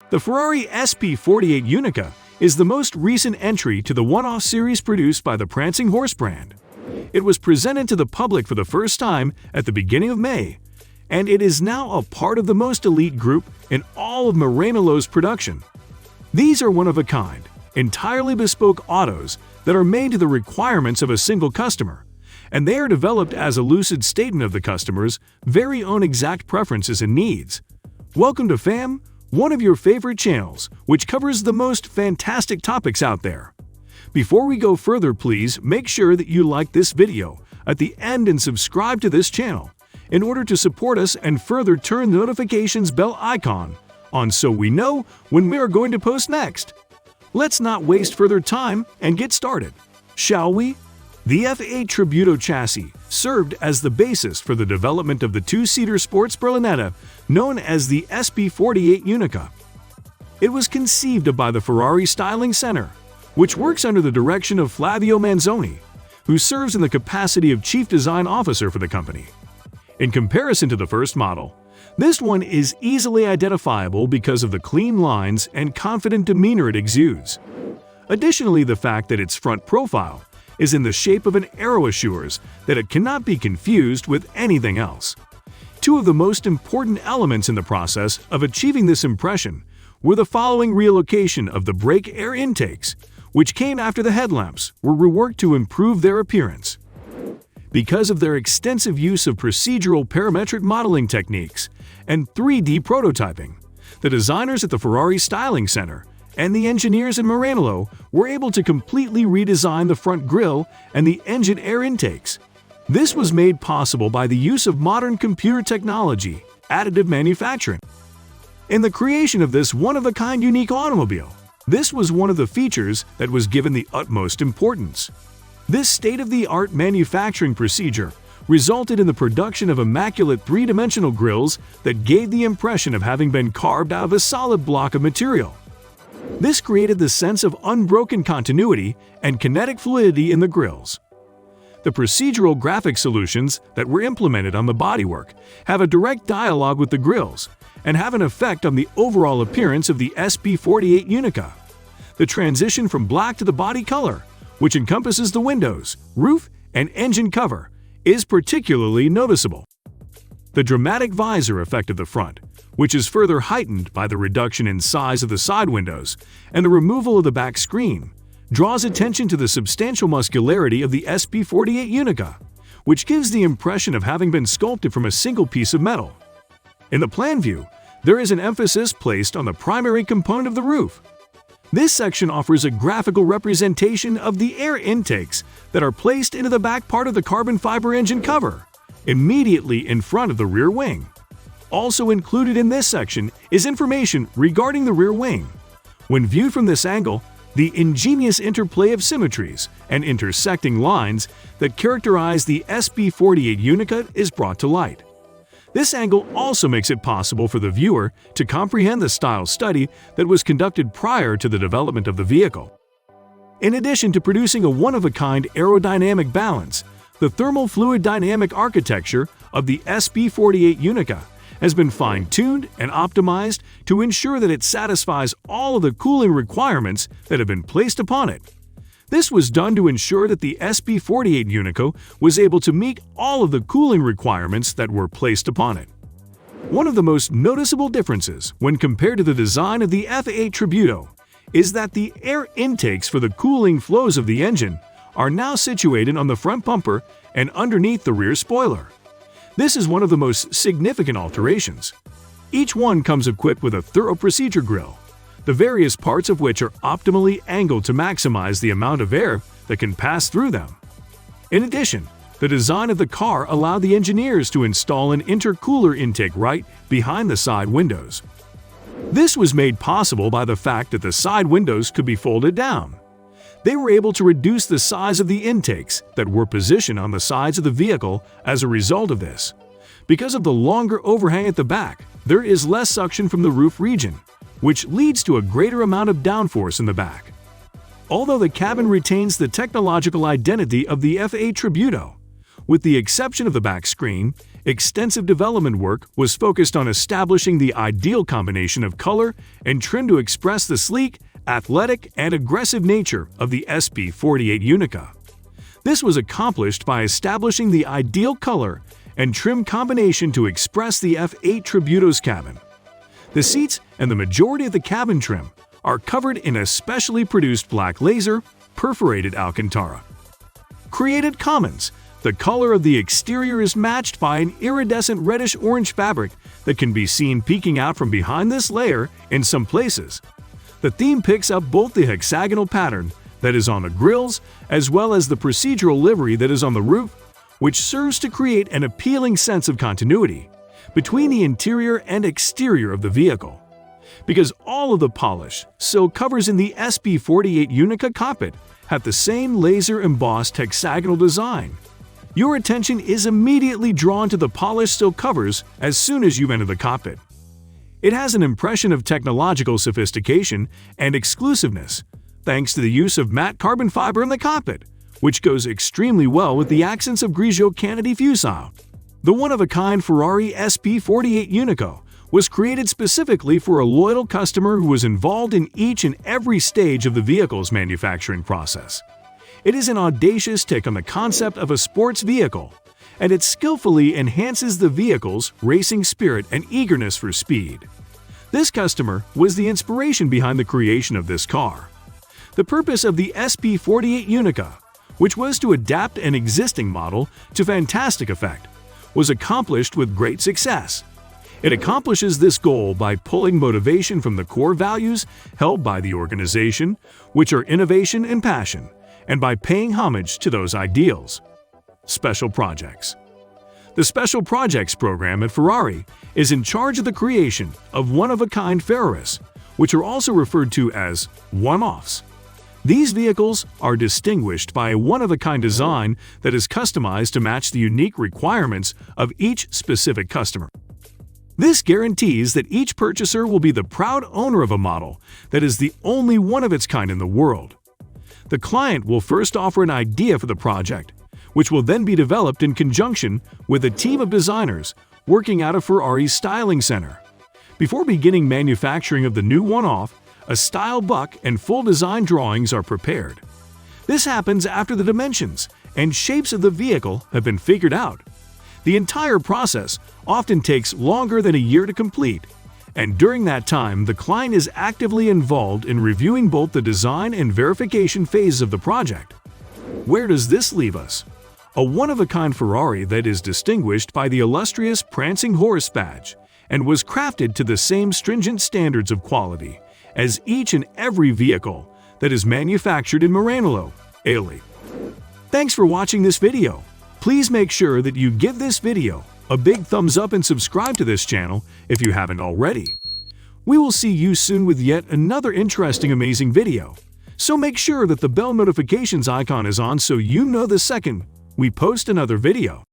The Ferrari SP48 Unica is the most recent entry to the one-off series produced by the Prancing Horse brand. It was presented to the public for the first time at the beginning of May, and it is now a part of the most elite group in all of Maranello's production. These are one-of-a-kind, entirely bespoke autos that are made to the requirements of a single customer, and they are developed as a lucid statement of the customer's very own exact preferences and needs. Welcome to FAM, one of your favorite channels, which covers the most fantastic topics out there. Before we go further, please make sure that you like this video at the end and subscribe to this channel in order to support us, and further turn the notifications bell icon on so we know when we are going to post next. Let's not waste further time and get started, shall we? The F8 Tributo chassis served as the basis for the development of the two-seater sports Berlinetta known as the SP48 Unica. It was conceived of by the Ferrari Styling Center, which works under the direction of Flavio Manzoni, who serves in the capacity of Chief Design Officer for the company. In comparison to the first model, this one is easily identifiable because of the clean lines and confident demeanor it exudes. Additionally, the fact that its front profile is in the shape of an arrow assures that it cannot be confused with anything else. Two of the most important elements in the process of achieving this impression were the following: relocation of the brake air intakes, which came after the headlamps were reworked to improve their appearance. Because of their extensive use of procedural parametric modeling techniques and 3D prototyping, the designers at the Ferrari Styling Center and the engineers in Maranello were able to completely redesign the front grille and the engine air intakes. This was made possible by the use of modern computer technology, additive manufacturing. In the creation of this one-of-a-kind unique automobile, this was one of the features that was given the utmost importance. This state-of-the-art manufacturing procedure resulted in the production of immaculate three-dimensional grills that gave the impression of having been carved out of a solid block of material. This created the sense of unbroken continuity and kinetic fluidity in the grills. The procedural graphic solutions that were implemented on the bodywork have a direct dialogue with the grills and have an effect on the overall appearance of the SP48 Unica. The transition from black to the body color, which encompasses the windows, roof, and engine cover, is particularly noticeable. The dramatic visor effect of the front, which is further heightened by the reduction in size of the side windows and the removal of the back screen, draws attention to the substantial muscularity of the SP48 Unica, which gives the impression of having been sculpted from a single piece of metal. In the plan view, there is an emphasis placed on the primary component of the roof. This section offers a graphical representation of the air intakes that are placed into the back part of the carbon fiber engine cover, immediately in front of the rear wing. Also included in this section is information regarding the rear wing. When viewed from this angle, the ingenious interplay of symmetries and intersecting lines that characterize the SP48 Unica is brought to light. This angle also makes it possible for the viewer to comprehend the style study that was conducted prior to the development of the vehicle. In addition to producing a one-of-a-kind aerodynamic balance, the thermal fluid dynamic architecture of the SP48 Unica has been fine-tuned and optimized to ensure that it satisfies all of the cooling requirements that have been placed upon it. This was done to ensure that the SP48 Unica was able to meet all of the cooling requirements that were placed upon it. One of the most noticeable differences when compared to the design of the F8 Tributo is that the air intakes for the cooling flows of the engine are now situated on the front bumper and underneath the rear spoiler. This is one of the most significant alterations. Each one comes equipped with a thorough procedure grille, the various parts of which are optimally angled to maximize the amount of air that can pass through them. In addition, the design of the car allowed the engineers to install an intercooler intake right behind the side windows. This was made possible by the fact that the side windows could be folded down. They were able to reduce the size of the intakes that were positioned on the sides of the vehicle as a result of this. Because of the longer overhang at the back, there is less suction from the roof region, which leads to a greater amount of downforce in the back. Although the cabin retains the technological identity of the F8 Tributo, With the exception of the back screen, extensive development work was focused on establishing the ideal combination of color and trim to express the sleek, athletic, and aggressive nature of the SP48 Unica. This was accomplished by establishing the ideal color and trim combination to express the F8 Tributo's cabin. The seats and the majority of the cabin trim are covered in a specially produced black laser perforated Alcantara. Created Commons. The color of the exterior is matched by an iridescent reddish-orange fabric that can be seen peeking out from behind this layer in some places. The theme picks up both the hexagonal pattern that is on the grills as well as the procedural livery that is on the roof, which serves to create an appealing sense of continuity between the interior and exterior of the vehicle. Because all of the polish sill covers in the SP48 Unica cockpit have the same laser-embossed hexagonal design, your attention is immediately drawn to the polished sill covers as soon as you enter the cockpit. It has an impression of technological sophistication and exclusiveness, thanks to the use of matte carbon fiber in the cockpit, which goes extremely well with the accents of Grigio Canady Fusile. The one-of-a-kind Ferrari SP48 Unica was created specifically for a loyal customer who was involved in each and every stage of the vehicle's manufacturing process. It is an audacious take on the concept of a sports vehicle, and it skillfully enhances the vehicle's racing spirit and eagerness for speed. This customer was the inspiration behind the creation of this car. The purpose of the SP48 Unica, which was to adapt an existing model to fantastic effect, was accomplished with great success. It accomplishes this goal by pulling motivation from the core values held by the organization, which are innovation and passion, and by paying homage to those ideals. Special Projects. The Special Projects program at Ferrari is in charge of the creation of one-of-a-kind Ferraris, which are also referred to as one-offs. These vehicles are distinguished by a one-of-a-kind design that is customized to match the unique requirements of each specific customer. This guarantees that each purchaser will be the proud owner of a model that is the only one of its kind in the world. The client will first offer an idea for the project, which will then be developed in conjunction with a team of designers working out of Ferrari's styling center. Before beginning manufacturing of the new one-off, a style book and full design drawings are prepared. This happens after the dimensions and shapes of the vehicle have been figured out. The entire process often takes longer than a year to complete, and during that time the client is actively involved in reviewing both the design and verification phases of the project. Where does this leave us? A one-of-a-kind Ferrari that is distinguished by the illustrious Prancing Horse badge and was crafted to the same stringent standards of quality as each and every vehicle that is manufactured in Maranello, Italy. Thanks for watching this video. Please make sure that you give this video a big thumbs up and subscribe to this channel if you haven't already. We will see you soon with yet another interesting, amazing video. So make sure that the bell notifications icon is on so you know the second we post another video.